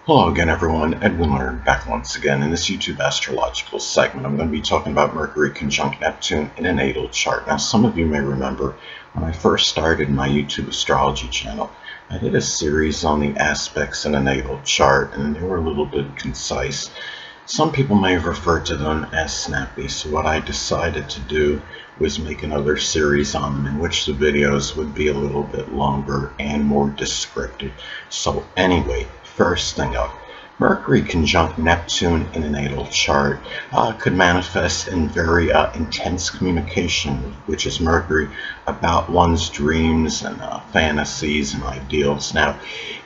Hello again, everyone. Edwin Leonard back once again. In this YouTube astrological segment, I'm going to be talking about Mercury conjunct Neptune in a natal chart. Now, some of you may remember when I first started my YouTube astrology channel, I did a series on the aspects in a natal chart, and they were a little bit concise. Some people may have referred to them as snappy, so what I decided to do was make another series on them in which the videos would be a little bit longer and more descriptive. So anyway, first thing up, Mercury conjunct Neptune in a natal chart could manifest in very intense communication, which is Mercury, about one's dreams and fantasies and ideals. Now,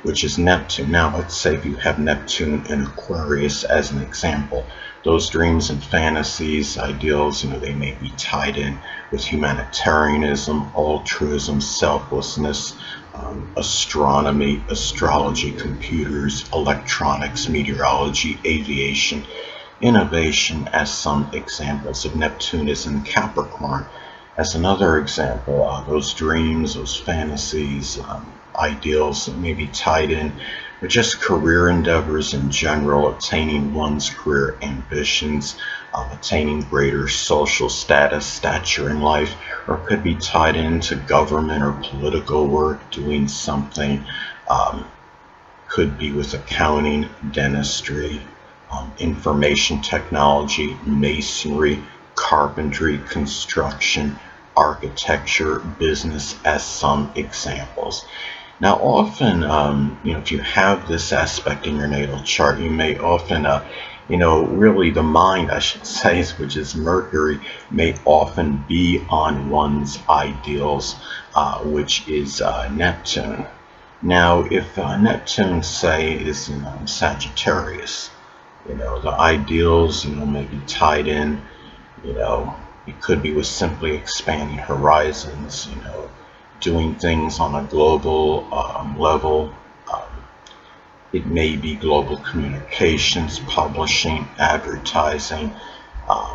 which is Neptune. Now, let's say if you have Neptune in Aquarius as an example, those dreams and fantasies, ideals, they may be tied in with humanitarianism, altruism, selflessness, astronomy, astrology, computers, electronics, meteorology, aviation, innovation as some examples. If Neptune is in Capricorn, as another example, those dreams, those fantasies, ideals may be tied in with just career endeavors in general, attaining one's career ambitions, attaining greater social status, stature in life, or could be tied into government or political work, doing something, could be with accounting, dentistry, information technology, masonry, carpentry, construction, architecture, business as some examples. Now, often, if you have this aspect in your natal chart, you may often, really the mind, I should say, which is Mercury, may often be on one's ideals, which is Neptune. Now, if Neptune, say, is in Sagittarius, the ideals, may be tied in, you know, it could be with simply expanding horizons, doing things on a global level. Um, it may be global communications, publishing, advertising,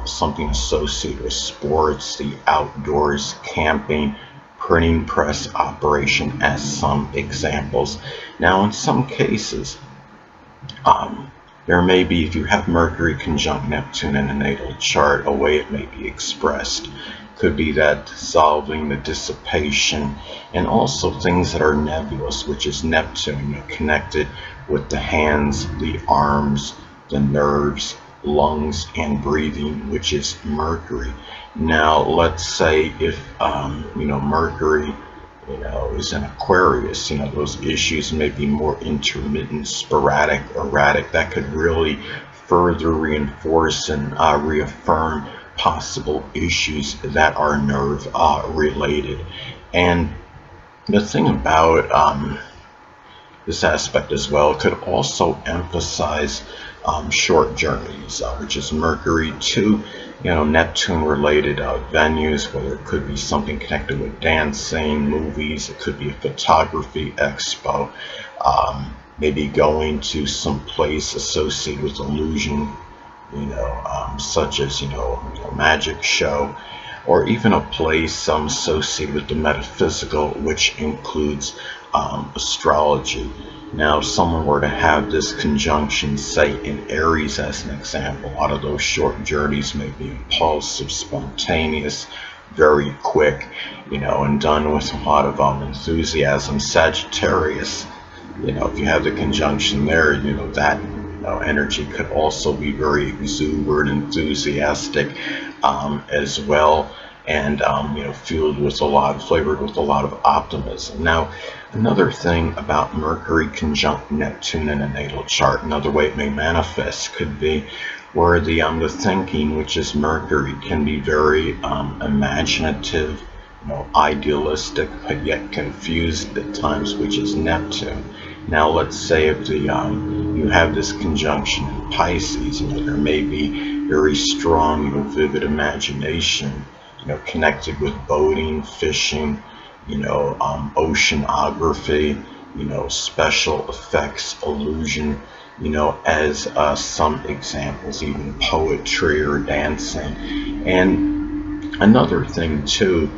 something associated with sports, the outdoors, camping, printing press operation as some examples. Now, in some cases, um, there may be, if you have Mercury conjunct Neptune in a natal chart, a way it may be expressed. Could be that dissolving, the dissipation, and also things that are nebulous, which is Neptune, connected with the hands, the arms, the nerves, lungs, and breathing, which is Mercury. Now, let's say if, Mercury is in Aquarius, those issues may be more intermittent, sporadic, erratic. That could really further reinforce and reaffirm possible issues that are nerve related. And the thing about this aspect as well could also emphasize short journeys, which is Mercury to Neptune related venues, whether it could be something connected with dancing, movies, it could be a photography expo, maybe going to some place associated with illusion, such as a magic show, or even a place associated with the metaphysical, which includes astrology. Now, if someone were to have this conjunction, say in Aries as an example, a lot of those short journeys may be impulsive, spontaneous, very quick, and done with a lot of enthusiasm. Sagittarius, if you have the conjunction there, that energy could also be very exuberant, enthusiastic as well, and flavored with a lot of optimism. Now, another thing about Mercury conjunct Neptune in a natal chart, another way it may manifest could be where the thinking, which is Mercury, can be very imaginative, idealistic, but yet confused at times, which is Neptune. Now, let's say if you have this conjunction in Pisces, there may be very strong, vivid imagination, connected with boating, fishing, oceanography, special effects, illusion, as some examples, even poetry or dancing. And another thing too,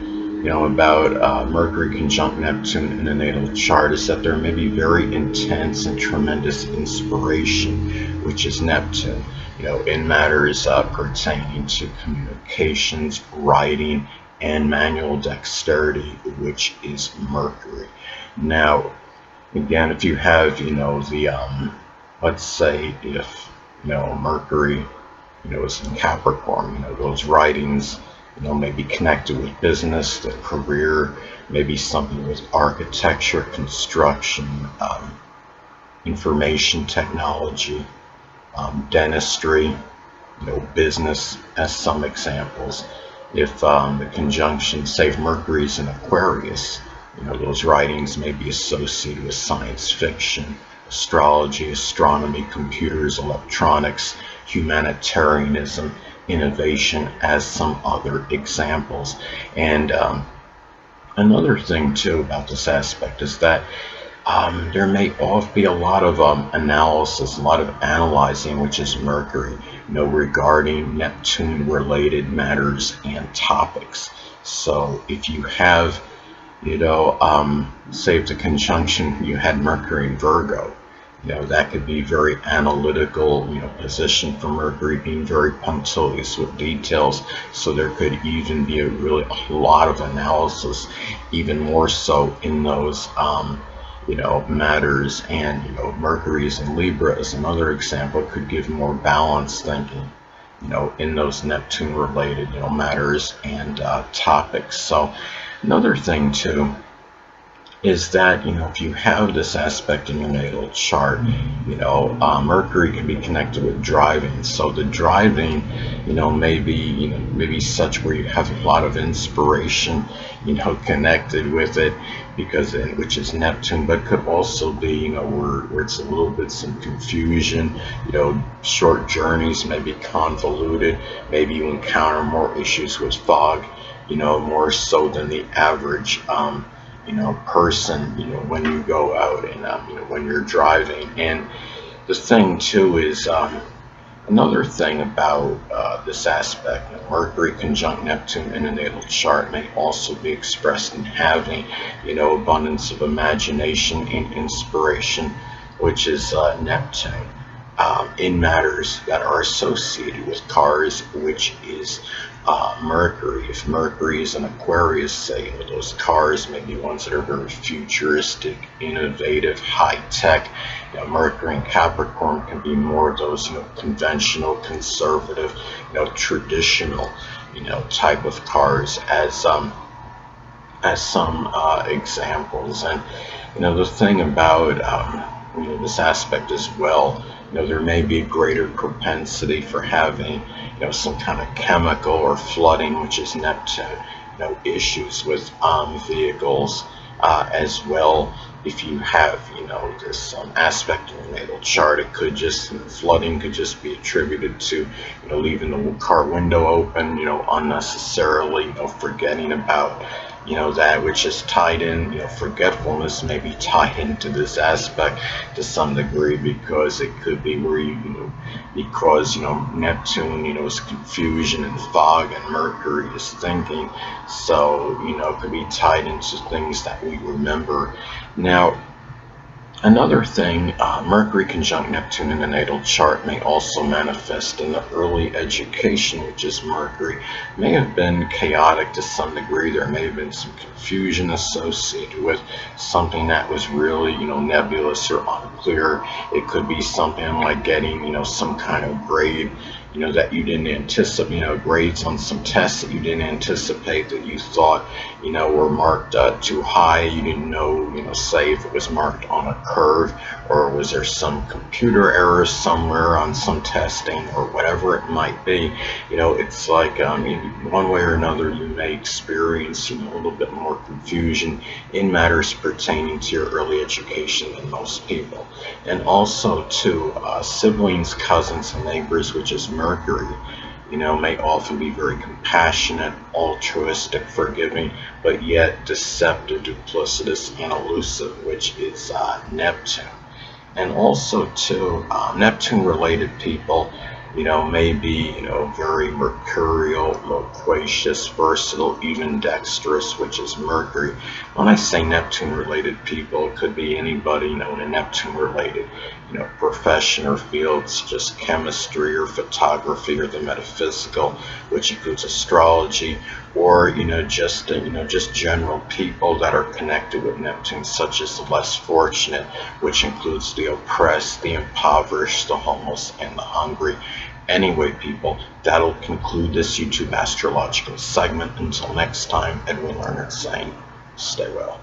about Mercury conjunct Neptune in a natal chart is that there may be very intense and tremendous inspiration, which is Neptune, in matters pertaining to communications, writing, and manual dexterity, which is Mercury. Now, again, if you have, let's say if, Mercury, is in Capricorn, those writings, may be connected with business, the career, maybe something with architecture, construction, information technology, dentistry, business, as some examples. If the conjunction, say, if Mercury's in Aquarius, those writings may be associated with science fiction, astrology, astronomy, computers, electronics, humanitarianism, innovation, as some other examples. And another thing, too, about this aspect is that there may often be a lot of analysis, a lot of analyzing, which is Mercury, regarding Neptune-related matters and topics. So if you have, say if the conjunction you had Mercury in Virgo, that could be very analytical, position for Mercury, being very punctilious with details. So there could even be a lot of analysis, even more so in those matters. And Mercury's in Libra as another example could give more balanced thinking, in those Neptune related matters and topics. So another thing too is that if you have this aspect in your natal chart, Mercury can be connected with driving. So the driving, maybe such where you have a lot of inspiration, connected with it, which is Neptune, but could also be, where it's a little bit some confusion, short journeys may be convoluted, maybe you encounter more issues with fog, more so than the average person, when you go out and, when you're driving. And the thing too is, another thing about this aspect, Mercury conjunct Neptune in a natal chart may also be expressed in having, abundance of imagination and inspiration, which is Neptune, in matters that are associated with cars, which is Mercury. If Mercury is an Aquarius, say, those cars may be ones that are very futuristic, innovative, high-tech. Mercury in Capricorn can be more of those, conventional, conservative, traditional, type of cars, as some examples. And the thing about this aspect as well, there may be a greater propensity for having, some kind of chemical or flooding, which is Neptune, issues with vehicles, as well. If you have, this aspect in the natal chart, it could just, flooding could just be attributed to, leaving the car window open, unnecessarily, forgetting about, that which is tied in, forgetfulness may be tied into this aspect to some degree, because it could be where because Neptune, is confusion and fog, and Mercury is thinking. So, it could be tied into things that we remember. Now, another thing, Mercury conjunct Neptune in the natal chart may also manifest in the early education, which is Mercury. May have been chaotic to some degree. There may have been some confusion associated with something that was really, nebulous or unclear. It could be something like getting, some kind of grade, that you didn't anticipate, grades on some tests that you didn't anticipate, that you thought, were marked too high. You didn't know, say if it was marked on a curve, or was there some computer error somewhere on some testing, or whatever it might be. It's like, one way or another, you may experience, a little bit more confusion in matters pertaining to your early education than most people. And also, too, siblings, cousins, and neighbors, which is Mercury, may often be very compassionate, altruistic, forgiving, but yet deceptive, duplicitous, and elusive, which is Neptune. And also, too, Neptune-related people, maybe, very mercurial, loquacious, versatile, even dexterous, which is Mercury. When I say Neptune-related people, it could be anybody, in a Neptune-related, profession or fields, just chemistry or photography or the metaphysical, which includes astrology, or, just general people that are connected with Neptune, such as the less fortunate, which includes the oppressed, the impoverished, the homeless, and the hungry. Anyway, people, that'll conclude this YouTube astrological segment. Until next time, Edwin Leonard saying, stay well.